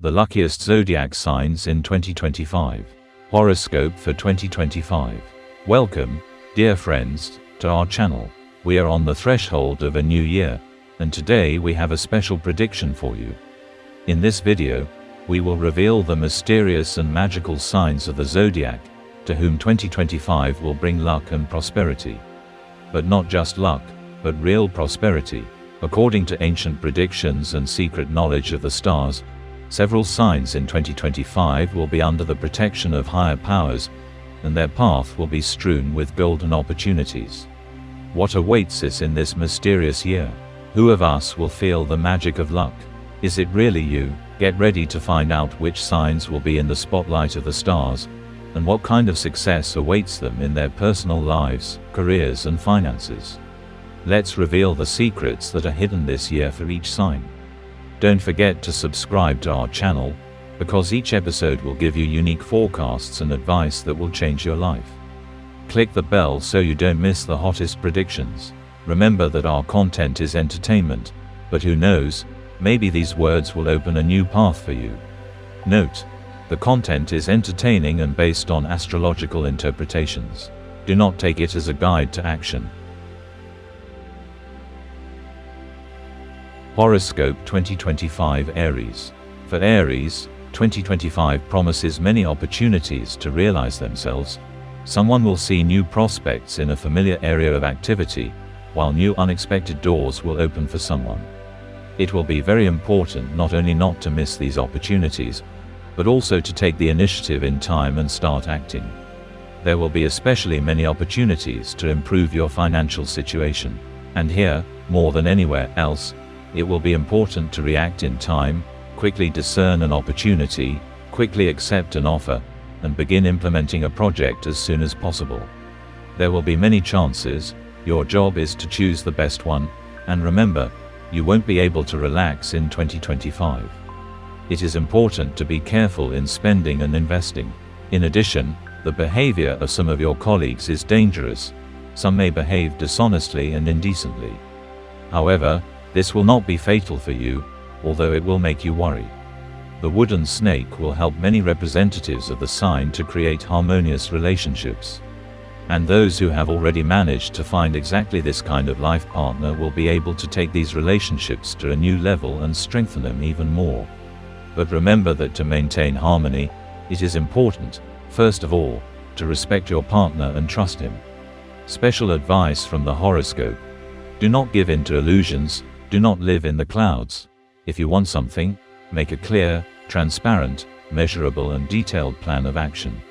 The luckiest zodiac signs in 2025. Horoscope for 2025. Welcome, dear friends, to our channel. We are on the threshold of a new year, and today we have a special prediction for you. In this video, we will reveal the mysterious and magical signs of the zodiac, to whom 2025 will bring luck and prosperity. But not just luck, but real prosperity. According to ancient predictions and secret knowledge of the stars, several signs in 2025 will be under the protection of higher powers, and their path will be strewn with golden opportunities. What awaits us in this mysterious year? Who of us will feel the magic of luck? Is it really you? Get ready to find out which signs will be in the spotlight of the stars, and what kind of success awaits them in their personal lives, careers and finances. Let's reveal the secrets that are hidden this year for each sign. Don't forget to subscribe to our channel, because each episode will give you unique forecasts and advice that will change your life. Click the bell so you don't miss the hottest predictions. Remember that our content is entertainment, but who knows, maybe these words will open a new path for you. Note: the content is entertaining and based on astrological interpretations. Do not take it as a guide to action. Horoscope 2025 Aries. For Aries, 2025 promises many opportunities to realize themselves. Someone will see new prospects in a familiar area of activity, while new unexpected doors will open for someone. It will be very important not only not to miss these opportunities, but also to take the initiative in time and start acting. There will be especially many opportunities to improve your financial situation. And here, more than anywhere else, it will be important to react in time, quickly discern an opportunity, quickly accept an offer, and begin implementing a project as soon as possible. There will be many chances. Your job is to choose the best one, and remember, you won't be able to relax in 2025. It is important to be careful in spending and investing. In addition, the behavior of some of your colleagues is dangerous. Some may behave dishonestly and indecently. However, this will not be fatal for you, although it will make you worry. The wooden snake will help many representatives of the sign to create harmonious relationships. And those who have already managed to find exactly this kind of life partner will be able to take these relationships to a new level and strengthen them even more. But remember that to maintain harmony, it is important, first of all, to respect your partner and trust him. Special advice from the horoscope: do not give in to illusions. Do not live in the clouds. If you want something, make a clear, transparent, measurable and detailed plan of action.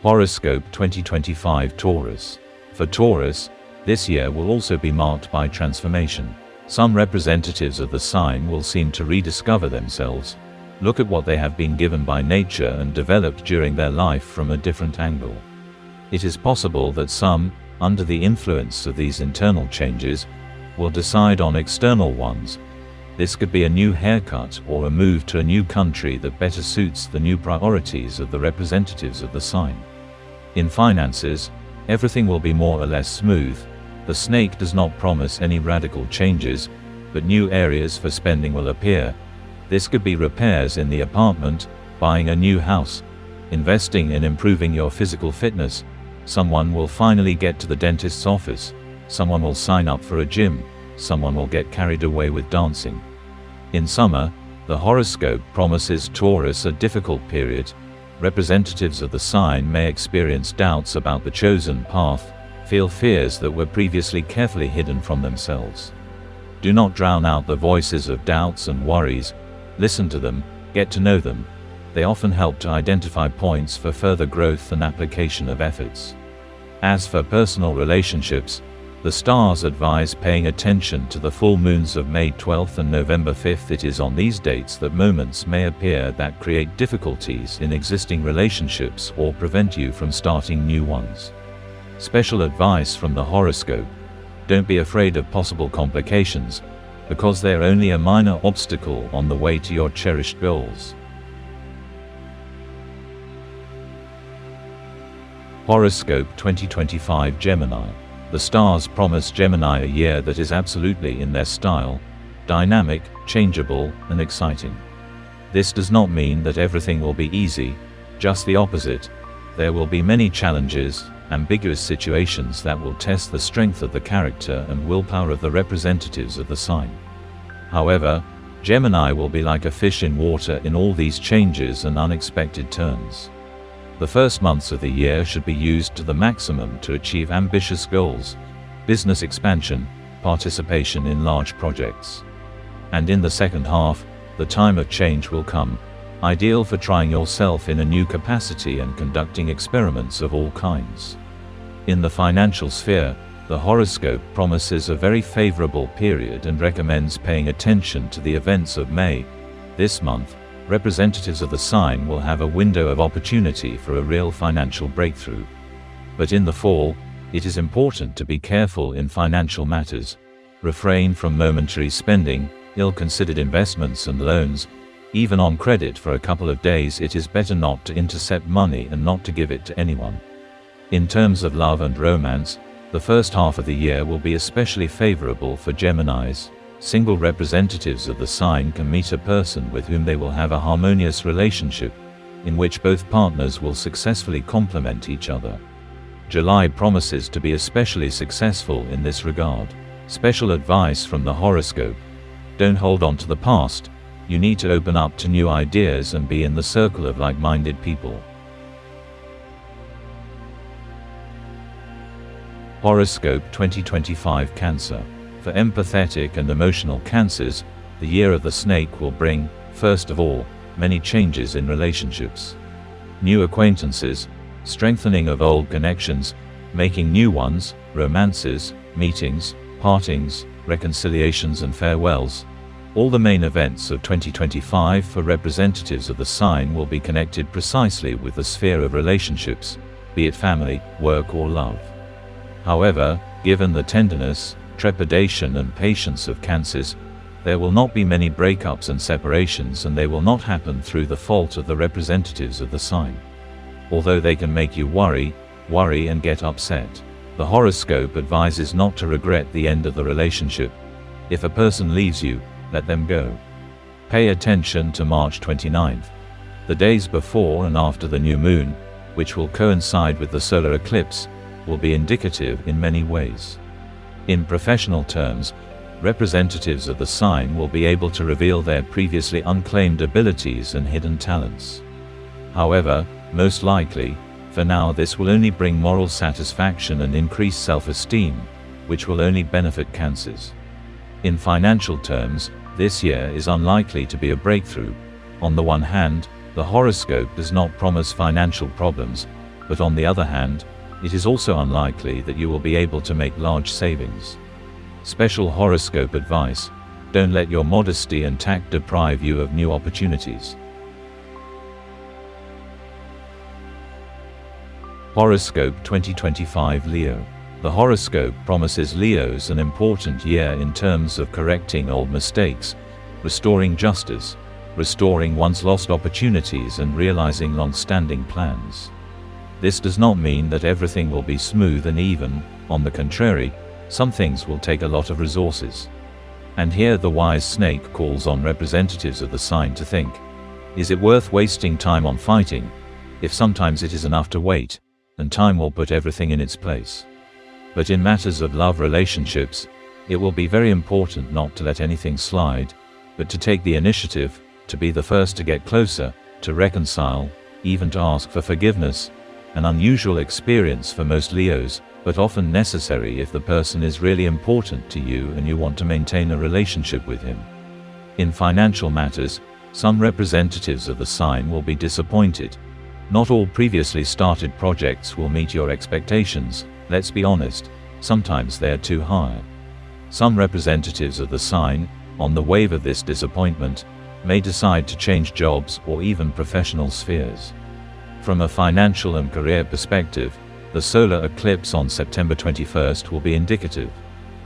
Horoscope 2025 Taurus. For Taurus, this year will also be marked by transformation. Some representatives of the sign will seem to rediscover themselves, look at what they have been given by nature and developed during their life from a different angle. It is possible that some, under the influence of these internal changes, will decide on external ones. This could be a new haircut or a move to a new country that better suits the new priorities of the representatives of the sign. In finances, everything will be more or less smooth. The snake does not promise any radical changes, but new areas for spending will appear. This could be repairs in the apartment, buying a new house, investing in improving your physical fitness. Someone will finally get to the dentist's office. Someone will sign up for a gym. Someone will get carried away with dancing. In summer, the horoscope promises Taurus a difficult period. Representatives of the sign may experience doubts about the chosen path, feel fears that were previously carefully hidden from themselves. Do not drown out the voices of doubts and worries. Listen to them, get to know them. They often help to identify points for further growth and application of efforts. As for personal relationships, the stars advise paying attention to the full moons of May 12th and November 5th. It is on these dates that moments may appear that create difficulties in existing relationships or prevent you from starting new ones. Special advice from the horoscope: don't be afraid of possible complications, because they are only a minor obstacle on the way to your cherished goals. Horoscope 2025 Gemini. The stars promise Gemini a year that is absolutely in their style. dynamic, changeable, and exciting. This does not mean that everything will be easy, just the opposite. There will be many challenges, ambiguous situations that will test the strength of the character and willpower of the representatives of the sign. However, Gemini will be like a fish in water in all these changes and unexpected turns. The first months of the year should be used to the maximum to achieve ambitious goals, business expansion, participation in large projects. And in the second half, the time of change will come, ideal for trying yourself in a new capacity and conducting experiments of all kinds. In the financial sphere, the horoscope promises a very favorable period and recommends paying attention to the events of May. This month, representatives of the sign will have a window of opportunity for a real financial breakthrough. But in the fall, it is important to be careful in financial matters. Refrain from momentary spending, ill-considered investments and loans. Even on credit for a couple of days, it is better not to intercept money and not to give it to anyone. In terms of love and romance, the first half of the year will be especially favorable for Geminis. Single representatives of the sign can meet a person with whom they will have a harmonious relationship, in which both partners will successfully complement each other. July promises to be especially successful in this regard. Special advice from the horoscope: don't hold on to the past. You need to open up to new ideas and be in the circle of like-minded people. Horoscope 2025 Cancer. For empathetic and emotional Cancers, the year of the snake will bring, first of all, many changes in relationships. New acquaintances, strengthening of old connections, making new ones, romances, meetings, partings, reconciliations and farewells. All the main events of 2025 for representatives of the sign will be connected precisely with the sphere of relationships, be it family, work or love. However, given the tenderness, trepidation and patience of Cancers, there will not be many breakups and separations, and they will not happen through the fault of the representatives of the sign. Although they can make you worry and get upset. The horoscope advises not to regret the end of the relationship. If a person leaves you, let them go. Pay attention to March 29th. The days before and after the new moon, which will coincide with the solar eclipse, will be indicative in many ways. In professional terms, representatives of the sign will be able to reveal their previously unclaimed abilities and hidden talents. However, most likely, for now this will only bring moral satisfaction and increase self-esteem, which will only benefit Cancers. In financial terms, this year is unlikely to be a breakthrough. On the one hand, the horoscope does not promise financial problems, but on the other hand, it is also unlikely that you will be able to make large savings. Special horoscope advice: don't let your modesty and tact deprive you of new opportunities. Horoscope 2025 Leo. The horoscope promises Leos an important year in terms of correcting old mistakes, restoring justice, restoring one's lost opportunities and realizing long-standing plans. This does not mean that everything will be smooth and even. On the contrary, some things will take a lot of resources. And here the wise snake calls on representatives of the sign to think: is it worth wasting time on fighting? If sometimes it is enough to wait, and time will put everything in its place. But in matters of love relationships, it will be very important not to let anything slide, but to take the initiative, to be the first to get closer, to reconcile, even to ask for forgiveness. An unusual experience for most Leos, but often necessary if the person is really important to you and you want to maintain a relationship with him. In financial matters, some representatives of the sign will be disappointed. Not all previously started projects will meet your expectations. Let's be honest, sometimes they are too high. Some representatives of the sign, on the wave of this disappointment, may decide to change jobs or even professional spheres. From a financial and career perspective, the solar eclipse on September 21st will be indicative.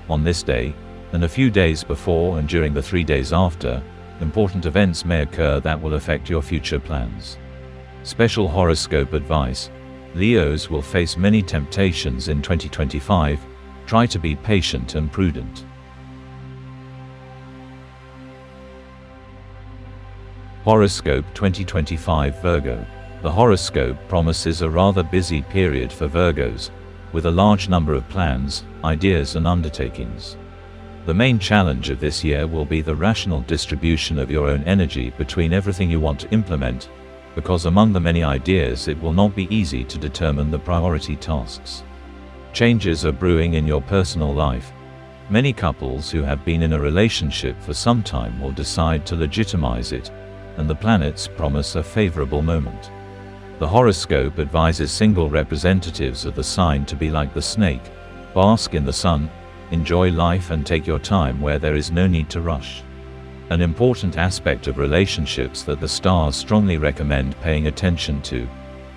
On this day, and a few days before and during the 3 days after, important events may occur that will affect your future plans. Special horoscope advice: Leos will face many temptations in 2025. Try to be patient and prudent. Horoscope 2025 Virgo. The horoscope promises a rather busy period for Virgos, with a large number of plans, ideas and undertakings. The main challenge of this year will be the rational distribution of your own energy between everything you want to implement, because among the many ideas it will not be easy to determine the priority tasks. Changes are brewing in your personal life. Many couples who have been in a relationship for some time will decide to legitimize it, and the planets promise a favorable moment. The horoscope advises single representatives of the sign to be like the snake, bask in the sun, enjoy life and take your time where there is no need to rush. An important aspect of relationships that the stars strongly recommend paying attention to: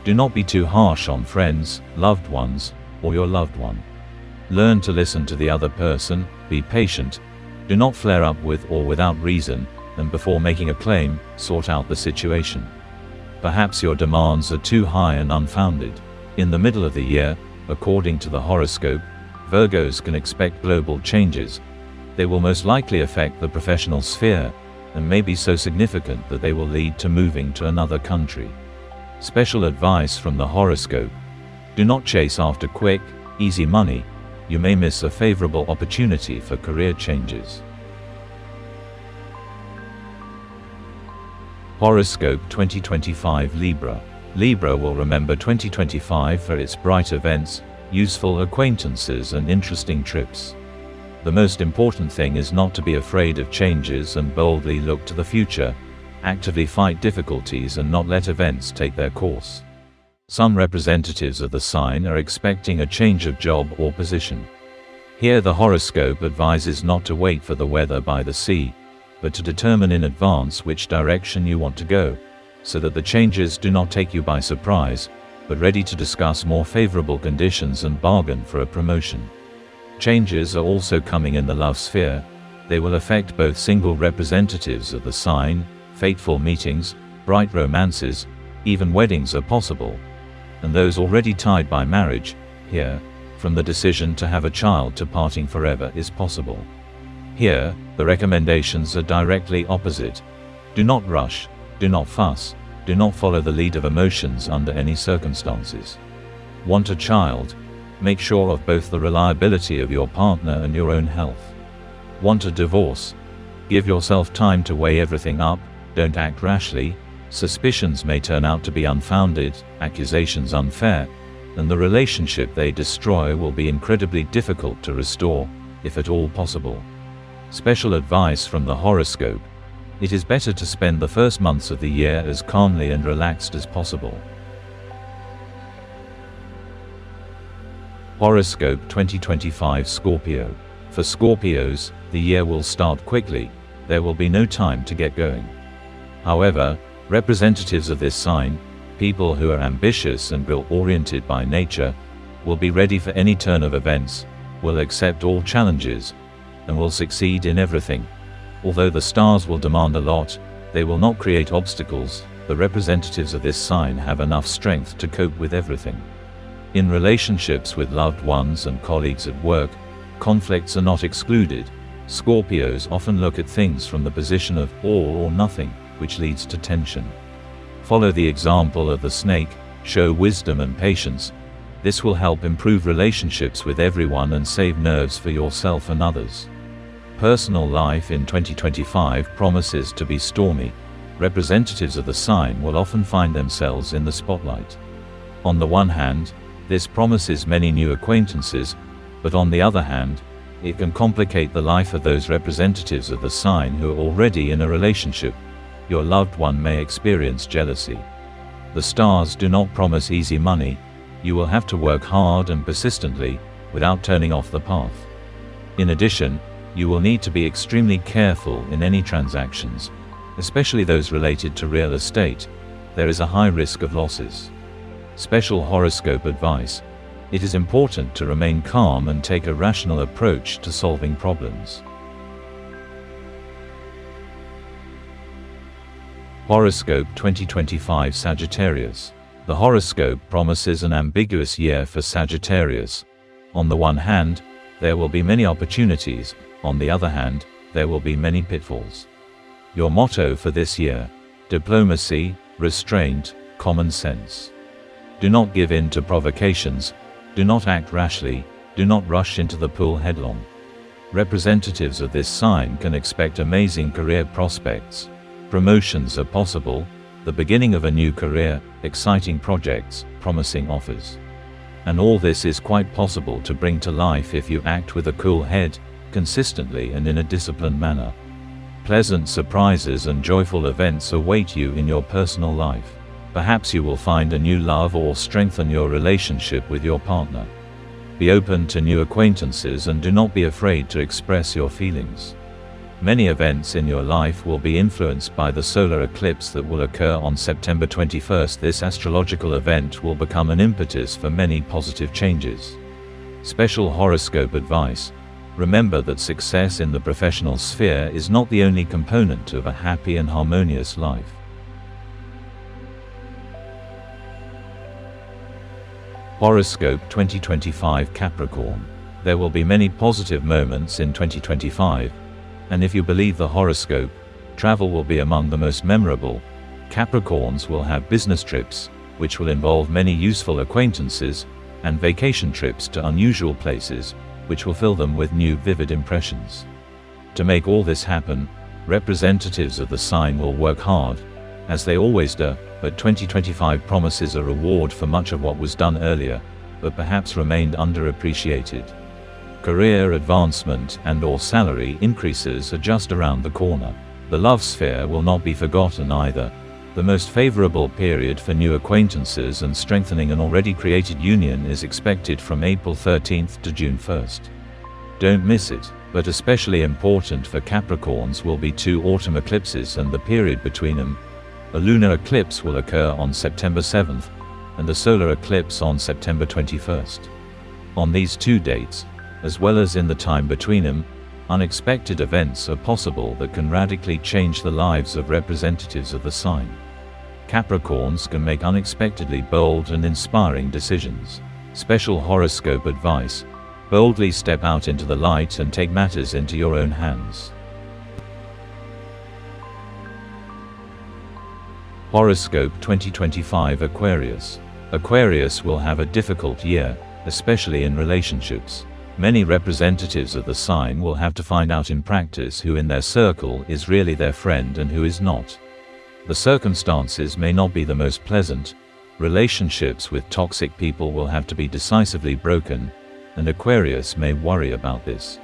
do not be too harsh on friends, loved ones, or your loved one. Learn to listen to the other person, be patient, do not flare up with or without reason, and before making a claim, sort out the situation. Perhaps your demands are too high and unfounded. In the middle of the year, according to the horoscope, Virgos can expect global changes. They will most likely affect the professional sphere, and may be so significant that they will lead to moving to another country. Special advice from the horoscope: do not chase after quick, easy money. You may miss a favorable opportunity for career changes. Horoscope 2025 Libra. Libra will remember 2025 for its bright events, useful acquaintances and interesting trips. The most important thing is not to be afraid of changes and boldly look to the future. Actively fight difficulties and not let events take their course. Some representatives of the sign are expecting a change of job or position. Here the horoscope advises not to wait for the weather by the sea, but to determine in advance which direction you want to go, so that the changes do not take you by surprise, but ready to discuss more favorable conditions and bargain for a promotion. Changes are also coming in the love sphere. They will affect both single representatives of the sign. Fateful meetings, bright romances, even weddings are possible. And those already tied by marriage, here, from the decision to have a child to parting forever is possible. Here, the recommendations are directly opposite. Do not rush, do not fuss, do not follow the lead of emotions under any circumstances. Want a child? Make sure of both the reliability of your partner and your own health. Want a divorce? Give yourself time to weigh everything up, don't act rashly. Suspicions may turn out to be unfounded, accusations unfair, and the relationship they destroy will be incredibly difficult to restore, if at all possible. Special advice from the horoscope: it is better to spend the first months of the year as calmly and relaxed as possible. Horoscope 2025 Scorpio. For Scorpios, the year will start quickly. There will be no time to get going. However, representatives of this sign, people who are ambitious and goal-oriented by nature, will be ready for any turn of events, will accept all challenges, and will succeed in everything. Although the stars will demand a lot, they will not create obstacles. The representatives of this sign have enough strength to cope with everything. In relationships with loved ones and colleagues at work, conflicts are not excluded. Scorpios often look at things from the position of all or nothing, which leads to tension. Follow the example of the snake, show wisdom and patience. This will help improve relationships with everyone and save nerves for yourself and others. Personal life in 2025 promises to be stormy. Representatives of the sign will often find themselves in the spotlight. On the one hand, this promises many new acquaintances, but on the other hand, it can complicate the life of those representatives of the sign who are already in a relationship. Your loved one may experience jealousy. The stars do not promise easy money. You will have to work hard and persistently, without turning off the path. In addition, you will need to be extremely careful in any transactions, especially those related to real estate. There is a high risk of losses. Special horoscope advice: it is important to remain calm and take a rational approach to solving problems. Horoscope 2025 Sagittarius. The horoscope promises an ambiguous year for Sagittarius. On the one hand, there will be many opportunities. On the other hand, there will be many pitfalls. Your motto for this year: Diplomacy, restraint, common sense. Do not give in to provocations, do not act rashly, do not rush into the pool headlong. Representatives of this sign can expect amazing career prospects. Promotions are possible, the beginning of a new career, exciting projects, promising offers. And all this is quite possible to bring to life if you act with a cool head, consistently and in a disciplined manner. Pleasant surprises and joyful events await you in your personal life. Perhaps you will find a new love or strengthen your relationship with your partner. Be open to new acquaintances and do not be afraid to express your feelings. Many events in your life will be influenced by the solar eclipse that will occur on September 21st. This astrological event will become an impetus for many positive changes. Special horoscope advice. Remember that success in the professional sphere is not the only component of a happy and harmonious life. Horoscope 2025 Capricorn. There will be many positive moments in 2025, and if you believe the horoscope, travel will be among the most memorable. Capricorns will have business trips, which will involve many useful acquaintances, and vacation trips to unusual places, which will fill them with new vivid impressions. To make all this happen, representatives of the sign will work hard, as they always do, but 2025 promises a reward for much of what was done earlier, but perhaps remained underappreciated. Career advancement and/or salary increases are just around the corner. The love sphere will not be forgotten either. The most favorable period for new acquaintances and strengthening an already created union is expected from April 13th to June 1st. Don't miss it, but especially important for Capricorns will be 2 autumn eclipses and the period between them. A lunar eclipse will occur on September 7th, and a solar eclipse on September 21st. On these 2 dates, as well as in the time between them, unexpected events are possible that can radically change the lives of representatives of the sign. Capricorns can make unexpectedly bold and inspiring decisions. Special horoscope advice. Boldly step out into the light and take matters into your own hands. Horoscope 2025 Aquarius. Aquarius will have a difficult year, especially in relationships. Many representatives of the sign will have to find out in practice who in their circle is really their friend and who is not. The circumstances may not be the most pleasant. Relationships with toxic people will have to be decisively broken, and Aquarius may worry about this.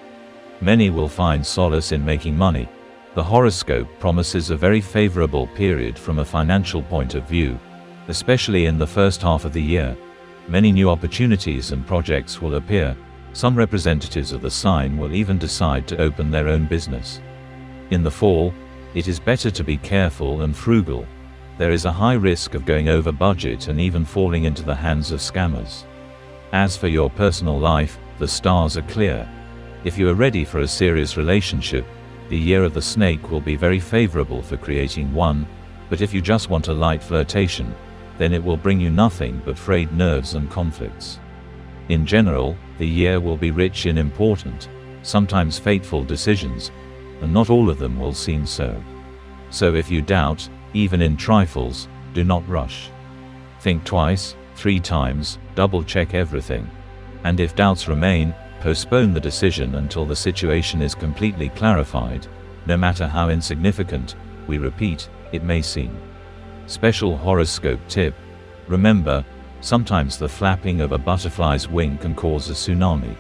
Many will find solace in making money. The horoscope promises a very favorable period from a financial point of view, especially in the first half of the year. Many new opportunities and projects will appear. Some representatives of the sign will even decide to open their own business. In the fall, it is better to be careful and frugal. There is a high risk of going over budget and even falling into the hands of scammers. As for your personal life, the stars are clear. If you are ready for a serious relationship, the year of the snake will be very favorable for creating one, but if you just want a light flirtation, then it will bring you nothing but frayed nerves and conflicts. In general, the year will be rich in important, sometimes fateful decisions, and not all of them will seem so. So if you doubt, even in trifles, do not rush. Think twice, 3 times, double-check everything. And if doubts remain, postpone the decision until the situation is completely clarified, no matter how insignificant, we repeat, it may seem. Special horoscope tip. Remember, sometimes the flapping of a butterfly's wing can cause a tsunami.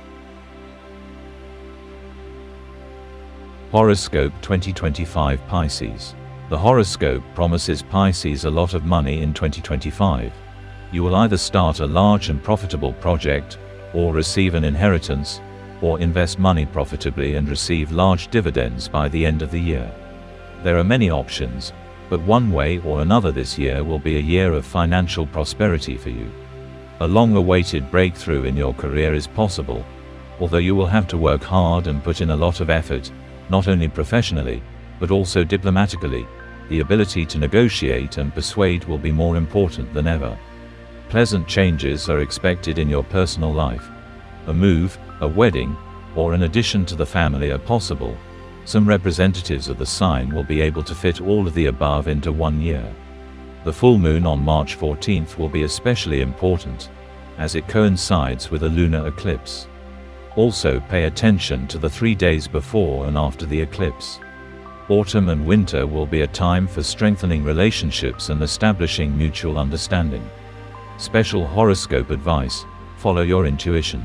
Horoscope 2025 Pisces. The horoscope promises Pisces a lot of money in 2025. You will either start a large and profitable project, or receive an inheritance, or invest money profitably and receive large dividends by the end of the year. There are many options, but one way or another this year will be a year of financial prosperity for you. A long-awaited breakthrough in your career is possible, although you will have to work hard and put in a lot of effort, not only professionally, but also diplomatically. The ability to negotiate and persuade will be more important than ever. Pleasant changes are expected in your personal life. A move, a wedding, or an addition to the family are possible. Some representatives of the sign will be able to fit all of the above into 1 year. The full moon on March 14th will be especially important, as it coincides with a lunar eclipse. Also pay attention to the 3 days before and after the eclipse. Autumn and winter will be a time for strengthening relationships and establishing mutual understanding. Special horoscope advice: follow your intuition.